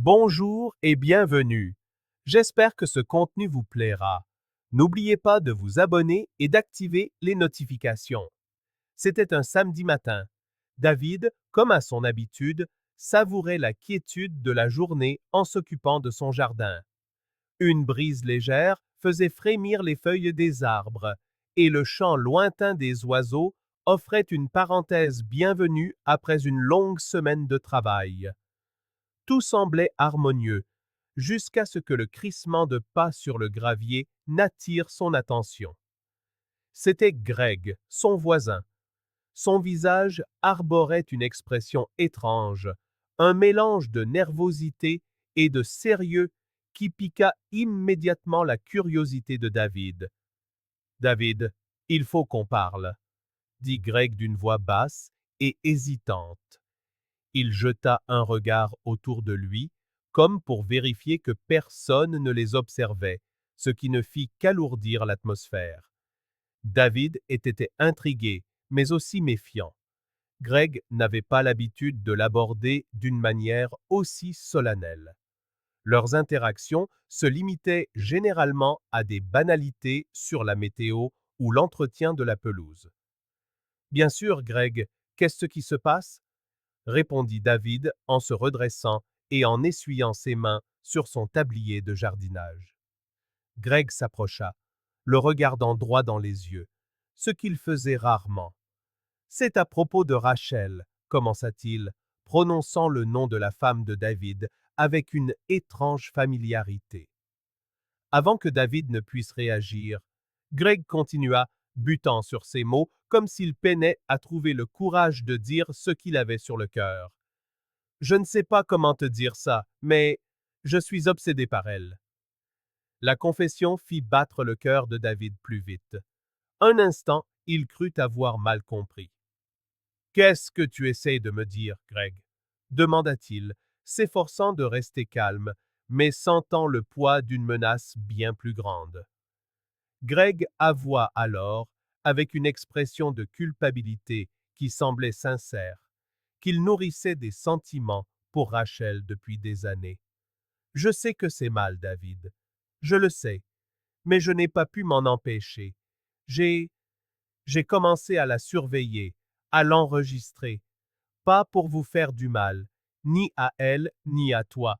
Bonjour et bienvenue. J'espère que ce contenu vous plaira. N'oubliez pas de vous abonner et d'activer les notifications. C'était un samedi matin. David, comme à son habitude, savourait la quiétude de la journée en s'occupant de son jardin. Une brise légère faisait frémir les feuilles des arbres, et le chant lointain des oiseaux offrait une parenthèse bienvenue après une longue semaine de travail. Tout semblait harmonieux, jusqu'à ce que le crissement de pas sur le gravier n'attire son attention. C'était Greg, son voisin. Son visage arborait une expression étrange, un mélange de nervosité et de sérieux qui piqua immédiatement la curiosité de David. « David, il faut qu'on parle, » dit Greg d'une voix basse et hésitante. Il jeta un regard autour de lui, comme pour vérifier que personne ne les observait, ce qui ne fit qu'alourdir l'atmosphère. David était intrigué, mais aussi méfiant. Greg n'avait pas l'habitude de l'aborder d'une manière aussi solennelle. Leurs interactions se limitaient généralement à des banalités sur la météo ou l'entretien de la pelouse. « Bien sûr, Greg, qu'est-ce qui se passe ?» répondit David en se redressant et en essuyant ses mains sur son tablier de jardinage. Greg s'approcha, le regardant droit dans les yeux, ce qu'il faisait rarement. « C'est à propos de Rachel, » commença-t-il, prononçant le nom de la femme de David avec une étrange familiarité. Avant que David ne puisse réagir, Greg continua, butant sur ses mots comme s'il peinait à trouver le courage de dire ce qu'il avait sur le cœur. « Je ne sais pas comment te dire ça, mais je suis obsédé par elle. » La confession fit battre le cœur de David plus vite. Un instant, il crut avoir mal compris. « Qu'est-ce que tu essaies de me dire, Greg ?» demanda-t-il, s'efforçant de rester calme, mais sentant le poids d'une menace bien plus grande. Greg avoua alors, avec une expression de culpabilité qui semblait sincère, qu'il nourrissait des sentiments pour Rachel depuis des années. « Je sais que c'est mal, David. Je le sais, mais je n'ai pas pu m'en empêcher. J'ai commencé à la surveiller, à l'enregistrer, pas pour vous faire du mal, ni à elle, ni à toi,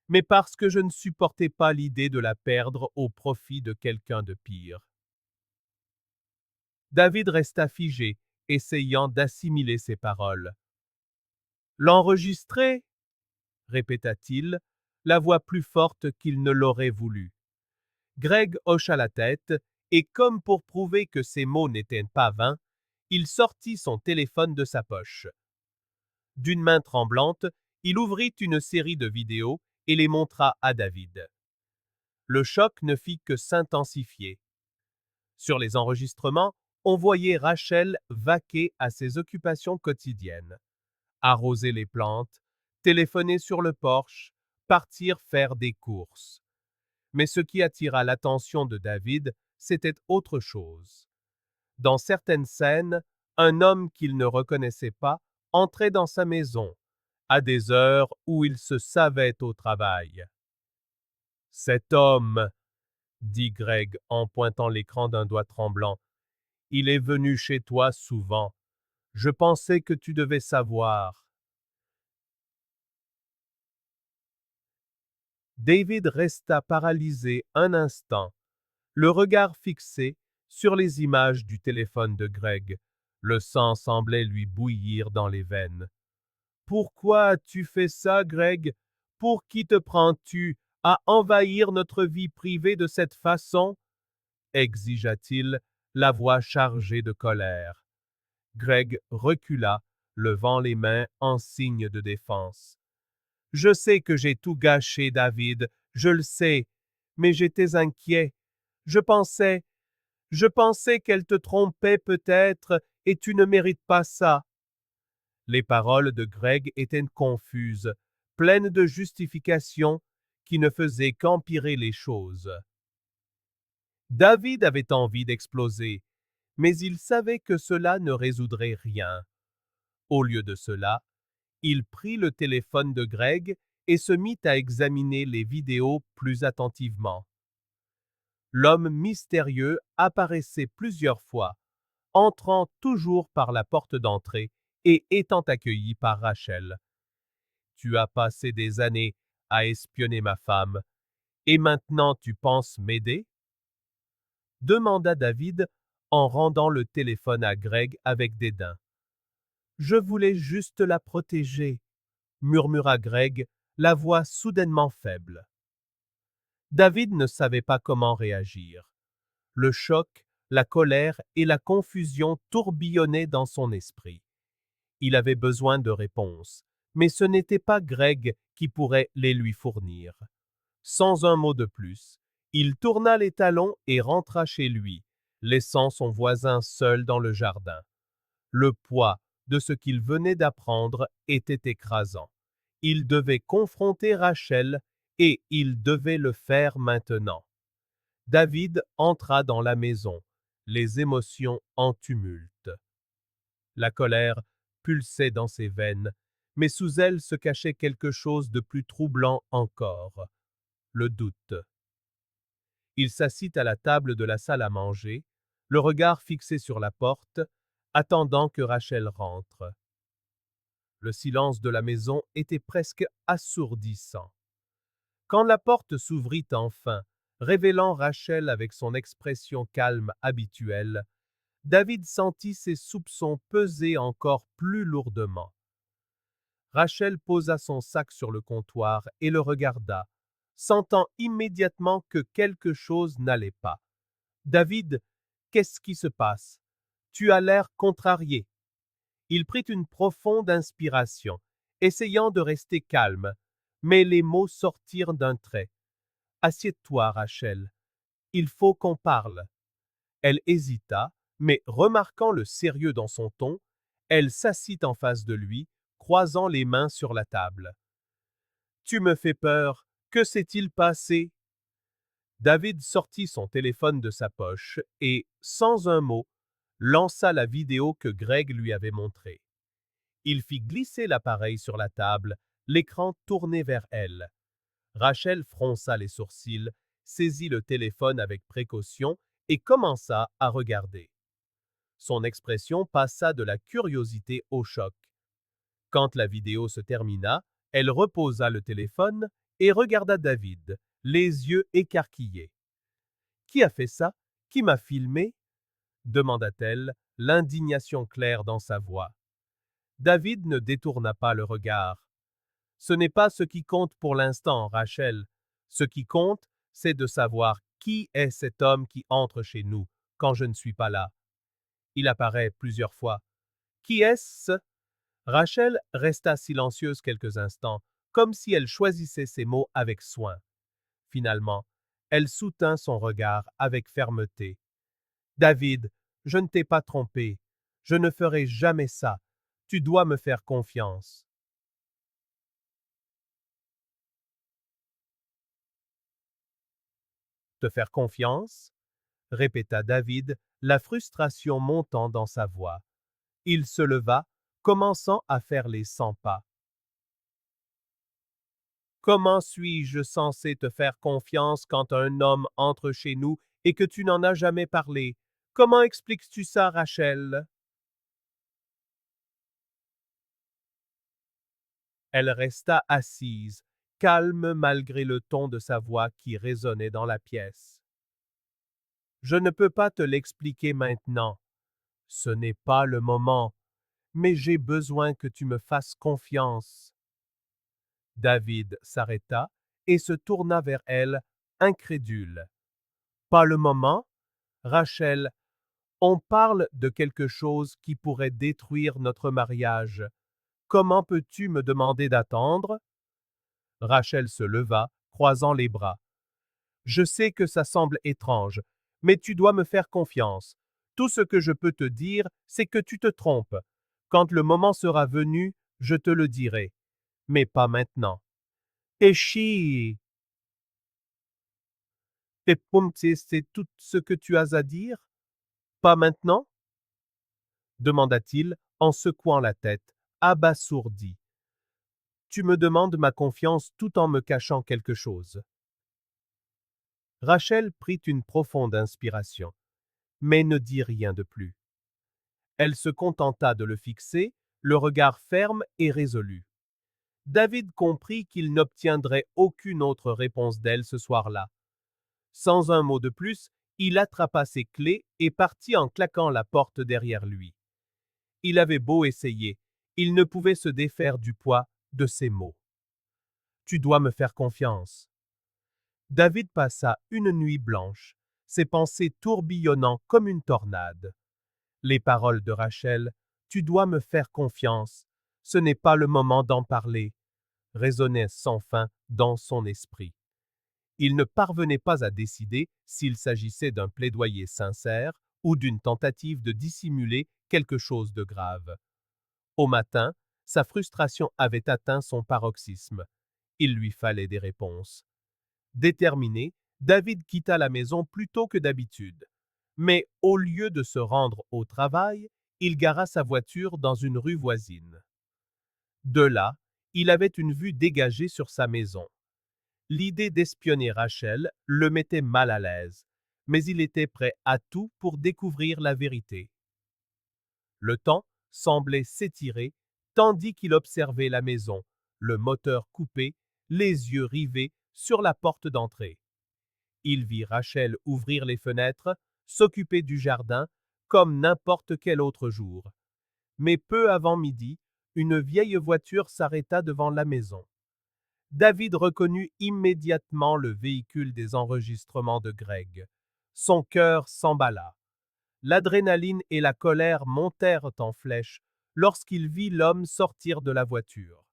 mais parce que je ne supportais pas l'idée de la perdre au profit de quelqu'un de pire. » David resta figé, essayant d'assimiler ses paroles. « L'enregistrer ?» répéta-t-il, la voix plus forte qu'il ne l'aurait voulu. Greg hocha la tête, et comme pour prouver que ses mots n'étaient pas vains, il sortit son téléphone de sa poche. D'une main tremblante, il ouvrit une série de vidéos et les montra à David. Le choc ne fit que s'intensifier. Sur les enregistrements, on voyait Rachel vaquer à ses occupations quotidiennes. Arroser les plantes, téléphoner sur le porche, partir faire des courses. Mais ce qui attira l'attention de David, c'était autre chose. Dans certaines scènes, un homme qu'il ne reconnaissait pas entrait dans sa maison, à des heures où il se savait au travail. « Cet homme, » dit Greg en pointant l'écran d'un doigt tremblant, « il est venu chez toi souvent. Je pensais que tu devais savoir. » David resta paralysé un instant, le regard fixé sur les images du téléphone de Greg. Le sang semblait lui bouillir dans les veines. « Pourquoi as-tu fait ça, Greg? Pour qui te prends-tu à envahir notre vie privée de cette façon? » exigea-t-il, la voix chargée de colère. Greg recula, levant les mains en signe de défense. « Je sais que j'ai tout gâché, David, je le sais, mais j'étais inquiet. Je pensais qu'elle te trompait peut-être et tu ne mérites pas ça. » Les paroles de Greg étaient confuses, pleines de justifications qui ne faisaient qu'empirer les choses. David avait envie d'exploser, mais il savait que cela ne résoudrait rien. Au lieu de cela, il prit le téléphone de Greg et se mit à examiner les vidéos plus attentivement. L'homme mystérieux apparaissait plusieurs fois, entrant toujours par la porte d'entrée et étant accueilli par Rachel. Tu as passé des années à espionner ma femme, et maintenant tu penses m'aider? Demanda David en rendant le téléphone à Greg avec dédain. Je voulais juste la protéger, murmura Greg, la voix soudainement faible. David ne savait pas comment réagir. Le choc, la colère et la confusion tourbillonnaient dans son esprit. Il avait besoin de réponses, mais ce n'était pas Greg qui pourrait les lui fournir. Sans un mot de plus, il tourna les talons et rentra chez lui, laissant son voisin seul dans le jardin. Le poids de ce qu'il venait d'apprendre était écrasant. Il devait confronter Rachel et il devait le faire maintenant. David entra dans la maison, les émotions en tumulte. La colère pulsait dans ses veines, mais sous elle se cachait quelque chose de plus troublant encore, le doute. Il s'assit à la table de la salle à manger, le regard fixé sur la porte, attendant que Rachel rentre. Le silence de la maison était presque assourdissant. Quand la porte s'ouvrit enfin, révélant Rachel avec son expression calme habituelle, David sentit ses soupçons peser encore plus lourdement. Rachel posa son sac sur le comptoir et le regarda, sentant immédiatement que quelque chose n'allait pas. David, qu'est-ce qui se passe? Tu as l'air contrarié. Il prit une profonde inspiration, essayant de rester calme, mais les mots sortirent d'un trait. Assieds-toi, Rachel. Il faut qu'on parle. Elle hésita, mais remarquant le sérieux dans son ton, elle s'assit en face de lui, croisant les mains sur la table. Tu me fais peur. Que s'est-il passé? David sortit son téléphone de sa poche et, sans un mot, lança la vidéo que Greg lui avait montrée. Il fit glisser l'appareil sur la table, l'écran tourné vers elle. Rachel fronça les sourcils, saisit le téléphone avec précaution et commença à regarder. Son expression passa de la curiosité au choc. Quand la vidéo se termina, elle reposa le téléphone et regarda David, les yeux écarquillés. « Qui a fait ça? Qui m'a filmé ?» demanda-t-elle, l'indignation claire dans sa voix. David ne détourna pas le regard. « Ce n'est pas ce qui compte pour l'instant, Rachel. Ce qui compte, c'est de savoir qui est cet homme qui entre chez nous quand je ne suis pas là. Il apparaît plusieurs fois. Qui est-ce? » Rachel resta silencieuse quelques instants, comme si elle choisissait ses mots avec soin. Finalement, elle soutint son regard avec fermeté. « David, je ne t'ai pas trompé. Je ne ferai jamais ça. Tu dois me faire confiance. » Te faire confiance? Répéta David, la frustration montant dans sa voix. Il se leva, commençant à faire les 100 pas. Comment suis-je censé te faire confiance quand un homme entre chez nous et que tu n'en as jamais parlé? Comment expliques-tu ça, Rachel? Elle resta assise, calme malgré le ton de sa voix qui résonnait dans la pièce. Je ne peux pas te l'expliquer maintenant. Ce n'est pas le moment, mais j'ai besoin que tu me fasses confiance. David s'arrêta et se tourna vers elle, incrédule. Pas le moment? Rachel, on parle de quelque chose qui pourrait détruire notre mariage. Comment peux-tu me demander d'attendre? Rachel se leva, croisant les bras. Je sais que ça semble étrange, mais tu dois me faire confiance. Tout ce que je peux te dire, c'est que tu te trompes. Quand le moment sera venu, je te le dirai, mais pas maintenant. Eshi, c'est tout ce que tu as à dire? Pas maintenant? Demanda-t-il en secouant la tête, abasourdi. Tu me demandes ma confiance tout en me cachant quelque chose. Rachel prit une profonde inspiration, mais ne dit rien de plus. Elle se contenta de le fixer, le regard ferme et résolu. David comprit qu'il n'obtiendrait aucune autre réponse d'elle ce soir-là. Sans un mot de plus, il attrapa ses clés et partit en claquant la porte derrière lui. Il avait beau essayer, il ne pouvait se défaire du poids de ces mots. Tu dois me faire confiance. David passa une nuit blanche, ses pensées tourbillonnant comme une tornade. Les paroles de Rachel, tu dois me faire confiance, ce n'est pas le moment d'en parler, résonnaient sans fin dans son esprit. Il ne parvenait pas à décider s'il s'agissait d'un plaidoyer sincère ou d'une tentative de dissimuler quelque chose de grave. Au matin, sa frustration avait atteint son paroxysme. Il lui fallait des réponses. Déterminé, David quitta la maison plus tôt que d'habitude. Mais au lieu de se rendre au travail, il gara sa voiture dans une rue voisine. De là, il avait une vue dégagée sur sa maison. L'idée d'espionner Rachel le mettait mal à l'aise, mais il était prêt à tout pour découvrir la vérité. Le temps semblait s'étirer tandis qu'il observait la maison, le moteur coupé, les yeux rivés sur la porte d'entrée. Il vit Rachel ouvrir les fenêtres, s'occuper du jardin, comme n'importe quel autre jour. Mais peu avant midi, une vieille voiture s'arrêta devant la maison. David reconnut immédiatement le véhicule des enregistrements de Greg. Son cœur s'emballa. L'adrénaline et la colère montèrent en flèche lorsqu'il vit l'homme sortir de la voiture.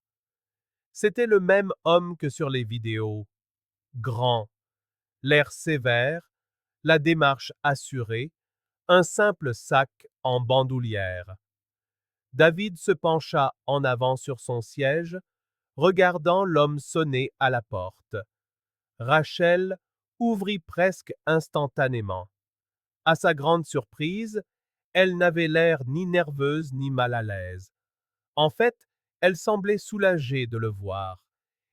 C'était le même homme que sur les vidéos. Grand, l'air sévère, la démarche assurée, un simple sac en bandoulière. David se pencha en avant sur son siège, regardant l'homme sonner à la porte. Rachel ouvrit presque instantanément. À sa grande surprise, elle n'avait l'air ni nerveuse ni mal à l'aise. En fait, elle semblait soulagée de le voir.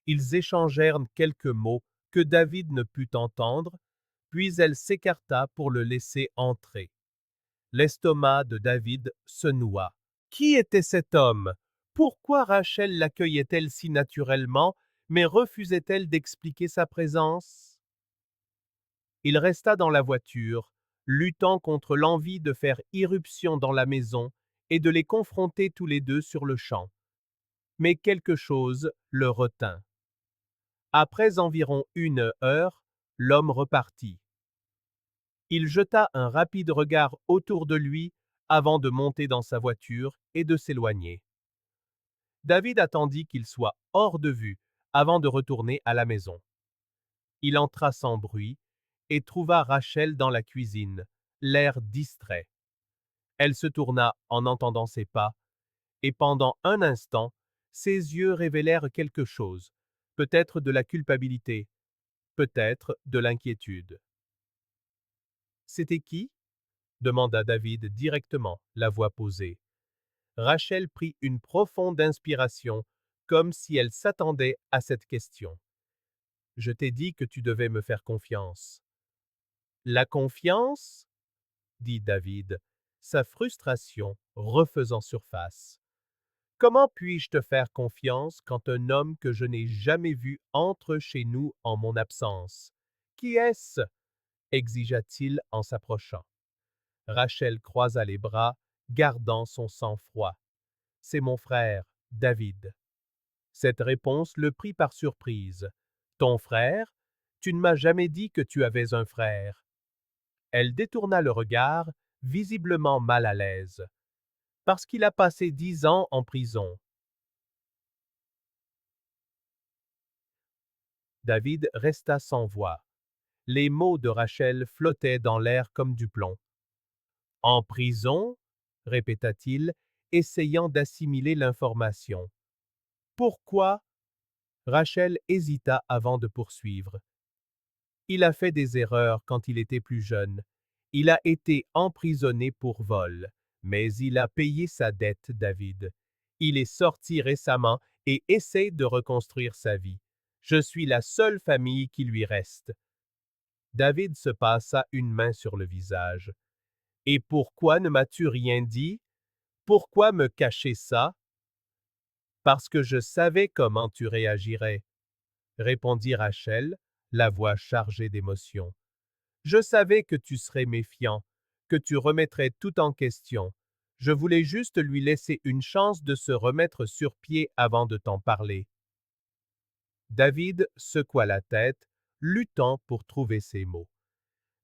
Ils échangèrent quelques mots que David ne put entendre, puis elle s'écarta pour le laisser entrer. L'estomac de David se noua. Qui était cet homme? Pourquoi Rachel l'accueillait-elle si naturellement, mais refusait-elle d'expliquer sa présence? Il resta dans la voiture, luttant contre l'envie de faire irruption dans la maison et de les confronter tous les deux sur le champ. Mais quelque chose le retint. Après environ 1 heure, l'homme repartit. Il jeta un rapide regard autour de lui avant de monter dans sa voiture et de s'éloigner. David attendit qu'il soit hors de vue avant de retourner à la maison. Il entra sans bruit et trouva Rachel dans la cuisine, l'air distrait. Elle se tourna en entendant ses pas, et pendant un instant, ses yeux révélèrent quelque chose, peut-être de la culpabilité, peut-être de l'inquiétude. C'était qui? Demanda David directement, la voix posée. Rachel prit une profonde inspiration, comme si elle s'attendait à cette question. Je t'ai dit que tu devais me faire confiance. La confiance? Dit David, sa frustration refaisant surface. Comment puis-je te faire confiance quand un homme que je n'ai jamais vu entre chez nous en mon absence? Qui est-ce? Exigea-t-il en s'approchant. Rachel croisa les bras, gardant son sang-froid. C'est mon frère, David. Cette réponse le prit par surprise. Ton frère? Tu ne m'as jamais dit que tu avais un frère. Elle détourna le regard, visiblement mal à l'aise. Parce qu'il a passé 10 ans en prison. David resta sans voix. Les mots de Rachel flottaient dans l'air comme du plomb. En prison? Répéta-t-il, essayant d'assimiler l'information. Pourquoi? Rachel hésita avant de poursuivre. Il a fait des erreurs quand il était plus jeune. Il a été emprisonné pour vol, mais il a payé sa dette, David. Il est sorti récemment et essaie de reconstruire sa vie. Je suis la seule famille qui lui reste. David se passa une main sur le visage. Et pourquoi ne m'as-tu rien dit? Pourquoi me cacher ça? Parce que je savais comment tu réagirais, répondit Rachel, la voix chargée d'émotion. Je savais que tu serais méfiant, que tu remettrais tout en question. Je voulais juste lui laisser une chance de se remettre sur pied avant de t'en parler. David secoua la tête, luttant pour trouver ses mots.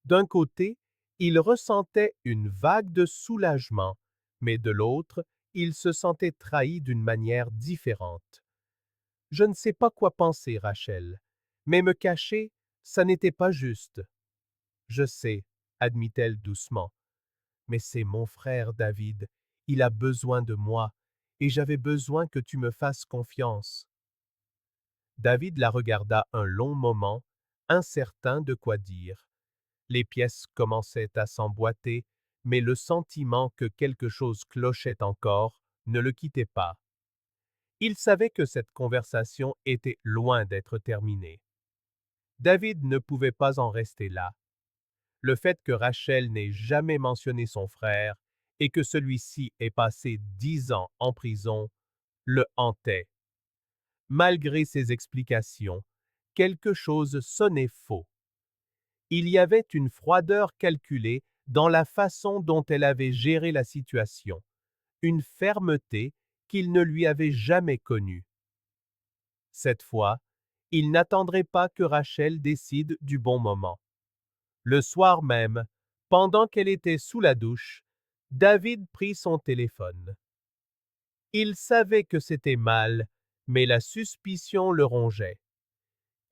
D'un côté, il ressentait une vague de soulagement, mais de l'autre, il se sentait trahi d'une manière différente. Je ne sais pas quoi penser, Rachel, mais me cacher, ça n'était pas juste. Je sais, admit-elle doucement, mais c'est mon frère David, il a besoin de moi, et j'avais besoin que tu me fasses confiance. David la regarda un long moment, incertain de quoi dire. Les pièces commençaient à s'emboîter, mais le sentiment que quelque chose clochait encore ne le quittait pas. Il savait que cette conversation était loin d'être terminée. David ne pouvait pas en rester là. Le fait que Rachel n'ait jamais mentionné son frère et que celui-ci ait passé 10 ans en prison le hantait. Malgré ses explications, quelque chose sonnait faux. Il y avait une froideur calculée dans la façon dont elle avait géré la situation, une fermeté qu'il ne lui avait jamais connue. Cette fois, il n'attendrait pas que Rachel décide du bon moment. Le soir même, pendant qu'elle était sous la douche, David prit son téléphone. Il savait que c'était mal, mais la suspicion le rongeait.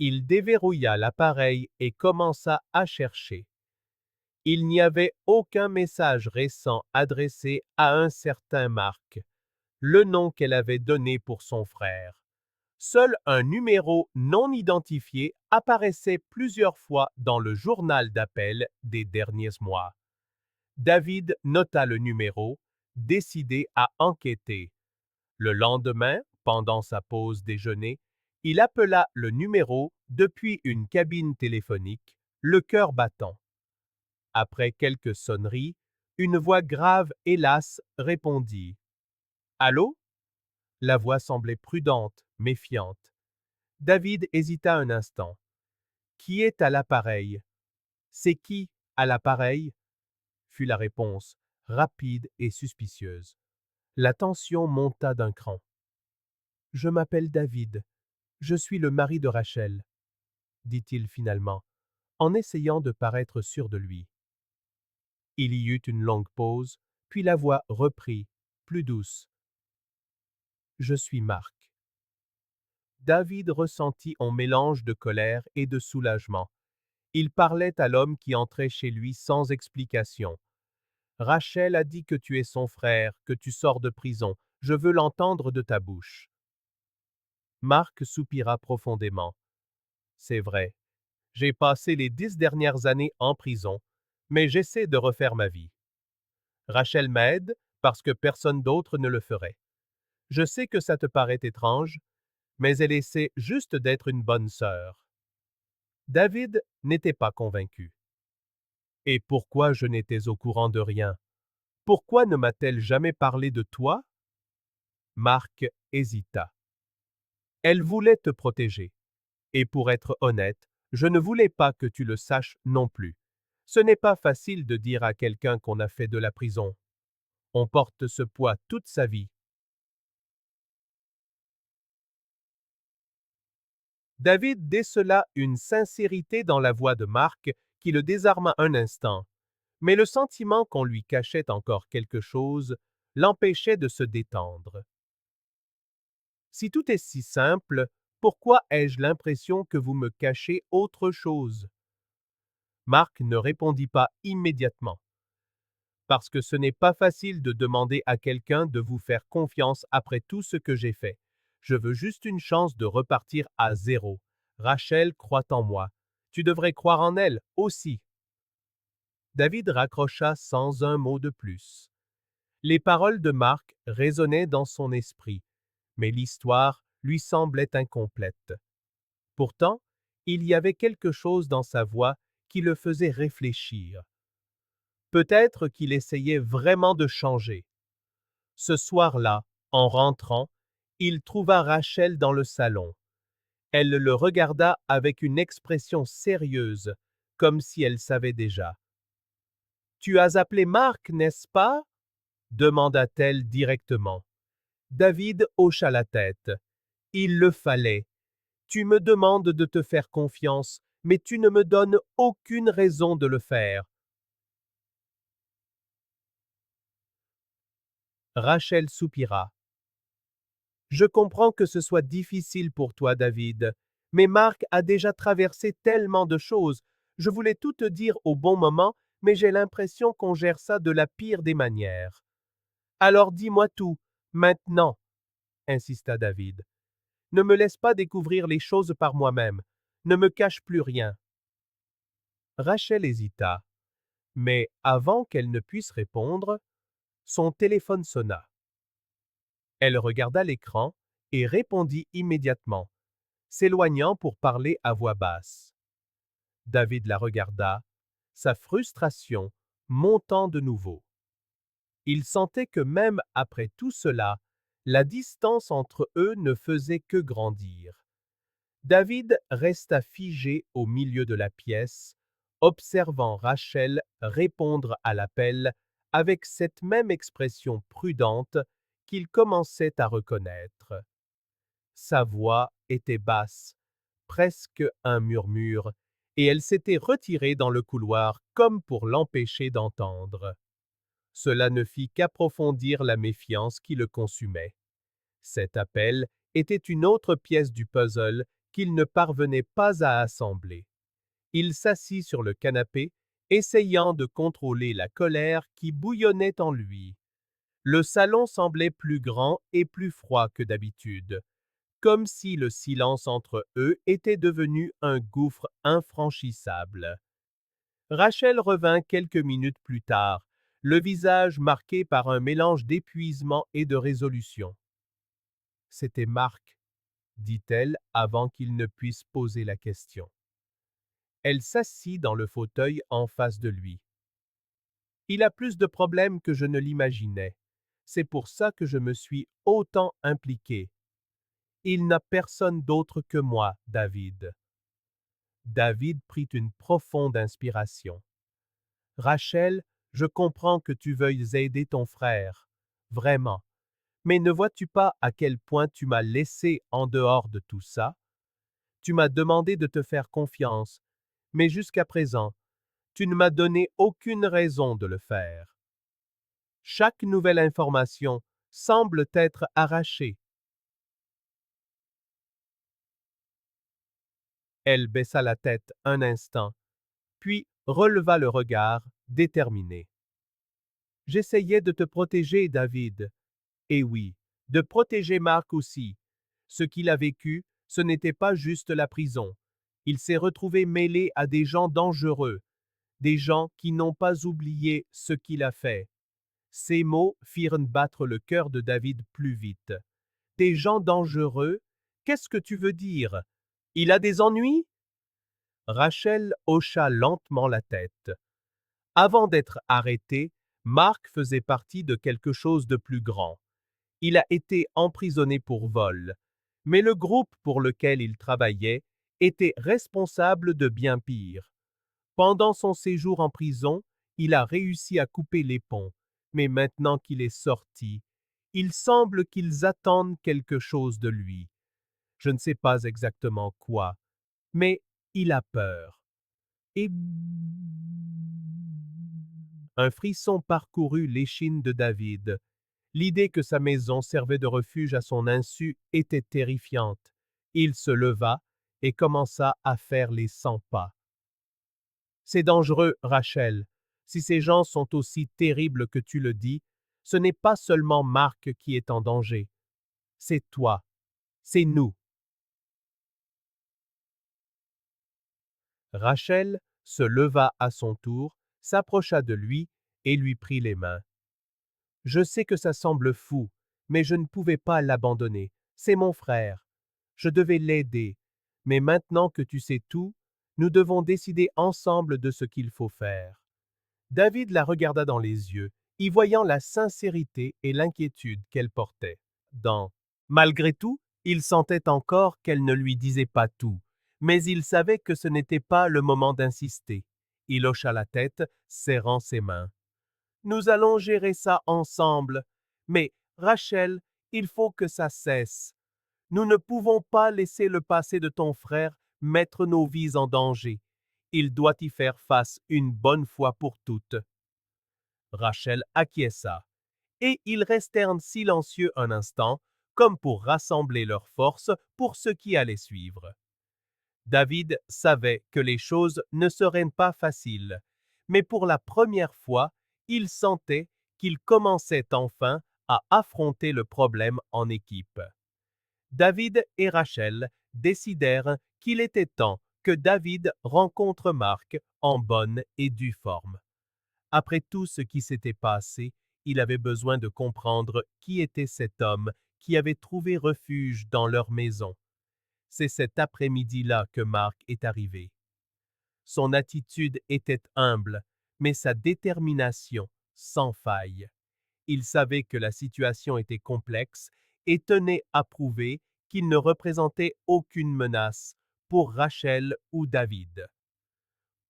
Il déverrouilla l'appareil et commença à chercher. Il n'y avait aucun message récent adressé à un certain Marc, le nom qu'elle avait donné pour son frère. Seul un numéro non identifié apparaissait plusieurs fois dans le journal d'appel des derniers mois. David nota le numéro, décidé à enquêter. Le lendemain, pendant sa pause déjeuner, il appela le numéro depuis une cabine téléphonique, le cœur battant. Après quelques sonneries, une voix grave et lasse répondit. « Allô ?» La voix semblait prudente, méfiante. David hésita un instant. « Qui est à l'appareil ?»« C'est qui à l'appareil ?» fut la réponse, rapide et suspicieuse. La tension monta d'un cran. « Je m'appelle David. Je suis le mari de Rachel, » dit-il finalement, en essayant de paraître sûr de lui. Il y eut une longue pause, puis la voix reprit, plus douce. « Je suis Marc. » David ressentit un mélange de colère et de soulagement. Il parlait à l'homme qui entrait chez lui sans explication. « Rachel a dit que tu es son frère, que tu sors de prison. Je veux l'entendre de ta bouche. » Marc soupira profondément. « C'est vrai. J'ai passé les 10 dernières années en prison, mais j'essaie de refaire ma vie. Rachel m'aide parce que personne d'autre ne le ferait. Je sais que ça te paraît étrange, mais elle essaie juste d'être une bonne sœur. » David n'était pas convaincu. « Et pourquoi je n'étais au courant de rien? Pourquoi ne m'a-t-elle jamais parlé de toi? » Marc hésita. « Elle voulait te protéger. Et pour être honnête, je ne voulais pas que tu le saches non plus. Ce n'est pas facile de dire à quelqu'un qu'on a fait de la prison. On porte ce poids toute sa vie. » David décela une sincérité dans la voix de Marc qui le désarma un instant, mais le sentiment qu'on lui cachait encore quelque chose l'empêchait de se détendre. « Si tout est si simple, pourquoi ai-je l'impression que vous me cachez autre chose? » Marc ne répondit pas immédiatement. « Parce que ce n'est pas facile de demander à quelqu'un de vous faire confiance après tout ce que j'ai fait. Je veux juste une chance de repartir à zéro. Rachel croit en moi. Tu devrais croire en elle aussi. » David raccrocha sans un mot de plus. Les paroles de Marc résonnaient dans son esprit, mais l'histoire lui semblait incomplète. Pourtant, il y avait quelque chose dans sa voix qui le faisait réfléchir. Peut-être qu'il essayait vraiment de changer. Ce soir-là, en rentrant, il trouva Rachel dans le salon. Elle le regarda avec une expression sérieuse, comme si elle savait déjà. « Tu as appelé Marc, n'est-ce pas ?» demanda-t-elle directement. David hocha la tête. Il le fallait. Tu me demandes de te faire confiance, mais tu ne me donnes aucune raison de le faire. Rachel soupira. Je comprends que ce soit difficile pour toi, David, mais Marc a déjà traversé tellement de choses. Je voulais tout te dire au bon moment, mais j'ai l'impression qu'on gère ça de la pire des manières. Alors dis-moi tout, maintenant, insista David. Ne me laisse pas découvrir les choses par moi-même. Ne me cache plus rien. Rachel hésita, mais avant qu'elle ne puisse répondre, son téléphone sonna. Elle regarda l'écran et répondit immédiatement, s'éloignant pour parler à voix basse. David la regarda, sa frustration montant de nouveau. Il sentait que même après tout cela, la distance entre eux ne faisait que grandir. David resta figé au milieu de la pièce, observant Rachel répondre à l'appel avec cette même expression prudente qu'il commençait à reconnaître. Sa voix était basse, presque un murmure, et elle s'était retirée dans le couloir comme pour l'empêcher d'entendre. Cela ne fit qu'approfondir la méfiance qui le consumait. Cet appel était une autre pièce du puzzle qu'il ne parvenait pas à assembler. Il s'assit sur le canapé, essayant de contrôler la colère qui bouillonnait en lui. Le salon semblait plus grand et plus froid que d'habitude, comme si le silence entre eux était devenu un gouffre infranchissable. Rachel revint quelques minutes plus tard, le visage marqué par un mélange d'épuisement et de résolution. C'était Marc, dit-elle avant qu'il ne puisse poser la question. Elle s'assit dans le fauteuil en face de lui. Il a plus de problèmes que je ne l'imaginais. C'est pour ça que je me suis autant impliqué. Il n'a personne d'autre que moi, David. David prit une profonde inspiration. Rachel, je comprends que tu veuilles aider ton frère. Vraiment. Mais ne vois-tu pas à quel point tu m'as laissé en dehors de tout ça? Tu m'as demandé de te faire confiance, mais jusqu'à présent, tu ne m'as donné aucune raison de le faire. Chaque nouvelle information semble t'être arrachée. Elle baissa la tête un instant, puis releva le regard, déterminée. J'essayais de te protéger, David. Et oui, de protéger Marc aussi. Ce qu'il a vécu, ce n'était pas juste la prison. Il s'est retrouvé mêlé à des gens dangereux, des gens qui n'ont pas oublié ce qu'il a fait. Ces mots firent battre le cœur de David plus vite. Des gens dangereux? Qu'est-ce que tu veux dire? Il a des ennuis? Rachel hocha lentement la tête. Avant d'être arrêté, Marc faisait partie de quelque chose de plus grand. Il a été emprisonné pour vol, mais le groupe pour lequel il travaillait était responsable de bien pire. Pendant son séjour en prison, il a réussi à couper les ponts, mais maintenant qu'il est sorti, il semble qu'ils attendent quelque chose de lui. Je ne sais pas exactement quoi, mais il a peur. Et un frisson parcourut l'échine de David. L'idée que sa maison servait de refuge à son insu était terrifiante. Il se leva et commença à faire les 100 pas. C'est dangereux, Rachel. Si ces gens sont aussi terribles que tu le dis, ce n'est pas seulement Marc qui est en danger. C'est toi. C'est nous. Rachel se leva à son tour, s'approcha de lui et lui prit les mains. Je sais que ça semble fou, mais je ne pouvais pas l'abandonner. C'est mon frère. Je devais l'aider. Mais maintenant que tu sais tout, nous devons décider ensemble de ce qu'il faut faire. David la regarda dans les yeux, y voyant la sincérité et l'inquiétude qu'elle portait. Malgré tout, il sentait encore qu'elle ne lui disait pas tout, mais il savait que ce n'était pas le moment d'insister. Il hocha la tête, serrant ses mains. Nous allons gérer ça ensemble. Mais, Rachel, il faut que ça cesse. Nous ne pouvons pas laisser le passé de ton frère mettre nos vies en danger. Il doit y faire face une bonne fois pour toutes. Rachel acquiesça, et ils restèrent silencieux un instant, comme pour rassembler leurs forces pour ce qui allait suivre. David savait que les choses ne seraient pas faciles, mais pour la première fois, il sentait qu'il commençait enfin à affronter le problème en équipe. David et Rachel décidèrent qu'il était temps que David rencontre Marc en bonne et due forme. Après tout ce qui s'était passé, il avait besoin de comprendre qui était cet homme qui avait trouvé refuge dans leur maison. C'est cet après-midi-là que Marc est arrivé. Son attitude était humble, mais sa détermination sans faille. Il savait que la situation était complexe et tenait à prouver qu'il ne représentait aucune menace pour Rachel ou David.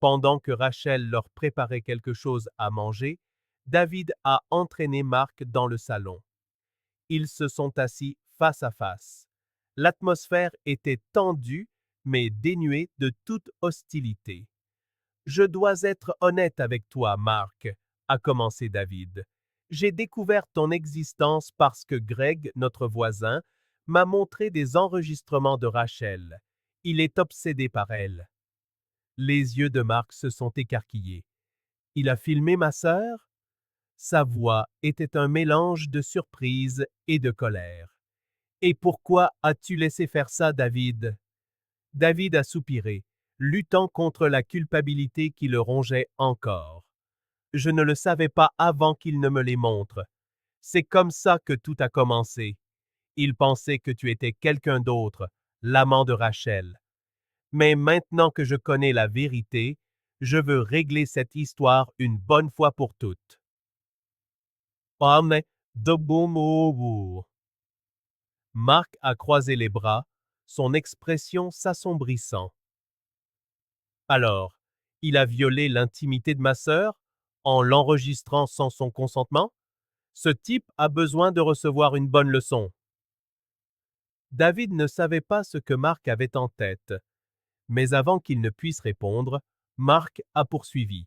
Pendant que Rachel leur préparait quelque chose à manger, David a entraîné Marc dans le salon. Ils se sont assis face à face. L'atmosphère était tendue, mais dénuée de toute hostilité. Je dois être honnête avec toi, Marc, a commencé David. J'ai découvert ton existence parce que Greg, notre voisin, m'a montré des enregistrements de Rachel. Il est obsédé par elle. Les yeux de Marc se sont écarquillés. Il a filmé ma sœur? Sa voix était un mélange de surprise et de colère. Et pourquoi as-tu laissé faire ça, David? David a soupiré, luttant contre la culpabilité qui le rongeait encore. Je ne le savais pas avant qu'il ne me les montre. C'est comme ça que tout a commencé. Il pensait que tu étais quelqu'un d'autre, l'amant de Rachel. Mais maintenant que je connais la vérité, je veux régler cette histoire une bonne fois pour toutes. Amen. De bon mot. Marc a croisé les bras, son expression s'assombrissant. Alors, il a violé l'intimité de ma sœur en l'enregistrant sans son consentement? Ce type a besoin de recevoir une bonne leçon. David ne savait pas ce que Marc avait en tête, mais avant qu'il ne puisse répondre, Marc a poursuivi.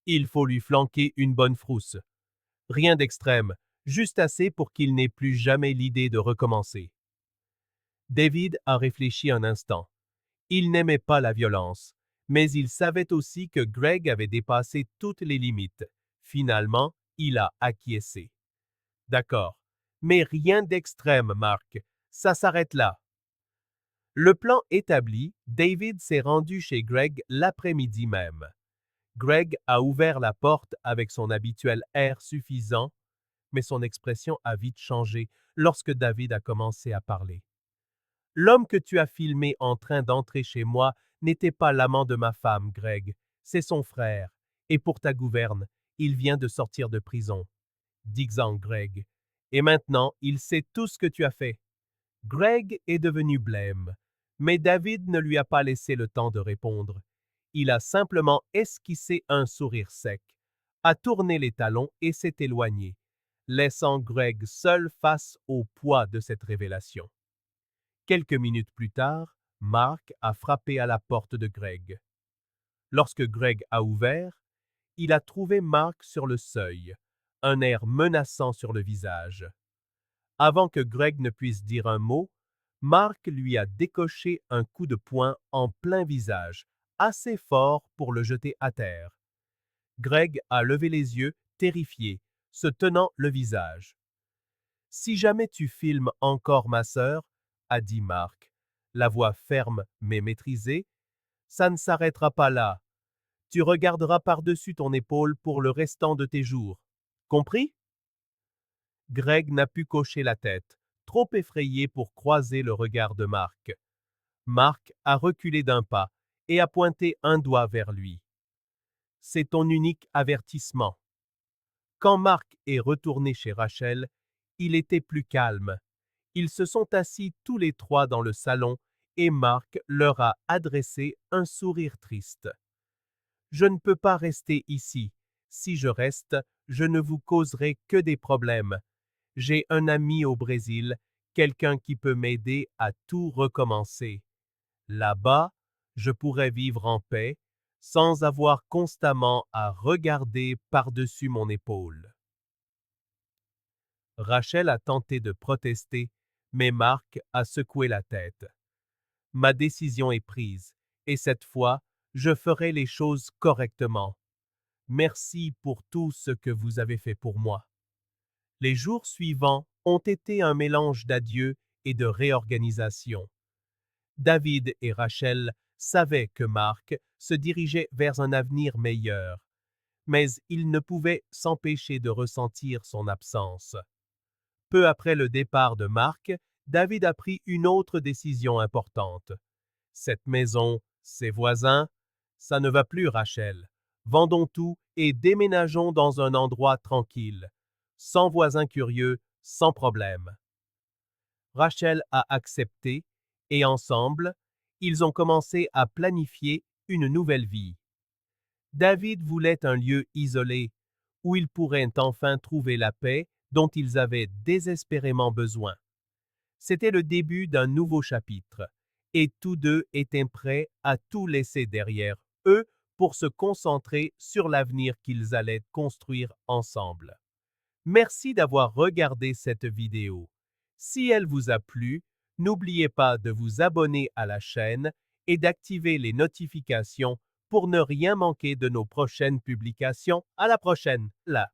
Il faut lui flanquer une bonne frousse. Rien d'extrême, juste assez pour qu'il n'ait plus jamais l'idée de recommencer. David a réfléchi un instant. Il n'aimait pas la violence, mais il savait aussi que Greg avait dépassé toutes les limites. Finalement, il a acquiescé. D'accord, mais rien d'extrême, Marc. Ça s'arrête là. Le plan établi, David s'est rendu chez Greg l'après-midi même. Greg a ouvert la porte avec son habituel air suffisant, mais son expression a vite changé lorsque David a commencé à parler. L'homme que tu as filmé en train d'entrer chez moi n'était pas l'amant de ma femme, Greg. C'est son frère. Et pour ta gouverne, il vient de sortir de prison. Dis-en, Greg. Et maintenant, il sait tout ce que tu as fait. Greg est devenu blême, mais David ne lui a pas laissé le temps de répondre. Il a simplement esquissé un sourire sec, a tourné les talons et s'est éloigné, laissant Greg seul face au poids de cette révélation. Quelques minutes plus tard, Mark a frappé à la porte de Greg. Lorsque Greg a ouvert, il a trouvé Mark sur le seuil, un air menaçant sur le visage. Avant que Greg ne puisse dire un mot, Mark lui a décoché un coup de poing en plein visage, assez fort pour le jeter à terre. Greg a levé les yeux, terrifié, se tenant le visage. « Si jamais tu filmes encore ma sœur, a dit Mark, la voix ferme mais maîtrisée, ça ne s'arrêtera pas là. Tu regarderas par-dessus ton épaule pour le restant de tes jours. Compris? Greg n'a pu cocher la tête, trop effrayée pour croiser le regard de Marc. Marc a reculé d'un pas et a pointé un doigt vers lui. C'est ton unique avertissement. Quand Marc est retourné chez Rachel, il était plus calme. Ils se sont assis tous les trois dans le salon et Marc leur a adressé un sourire triste. Je ne peux pas rester ici. Si je reste, je ne vous causerai que des problèmes. J'ai un ami au Brésil, quelqu'un qui peut m'aider à tout recommencer. Là-bas, je pourrais vivre en paix, sans avoir constamment à regarder par-dessus mon épaule. Rachel a tenté de protester, mais Marc a secoué la tête. Ma décision est prise, et cette fois, je ferai les choses correctement. Merci pour tout ce que vous avez fait pour moi. Les jours suivants ont été un mélange d'adieux et de réorganisation. David et Rachel savaient que Marc se dirigeait vers un avenir meilleur, mais ils ne pouvaient s'empêcher de ressentir son absence. Peu après le départ de Marc, David a pris une autre décision importante. Cette maison, ses voisins, ça ne va plus, Rachel. Vendons tout et déménageons dans un endroit tranquille, sans voisins curieux, sans problème. Rachel a accepté et ensemble, ils ont commencé à planifier une nouvelle vie. David voulait un lieu isolé où ils pourraient enfin trouver la paix dont ils avaient désespérément besoin. C'était le début d'un nouveau chapitre, et tous deux étaient prêts à tout laisser derrière eux pour se concentrer sur l'avenir qu'ils allaient construire ensemble. Merci d'avoir regardé cette vidéo. Si elle vous a plu, n'oubliez pas de vous abonner à la chaîne et d'activer les notifications pour ne rien manquer de nos prochaines publications. À la prochaine, là.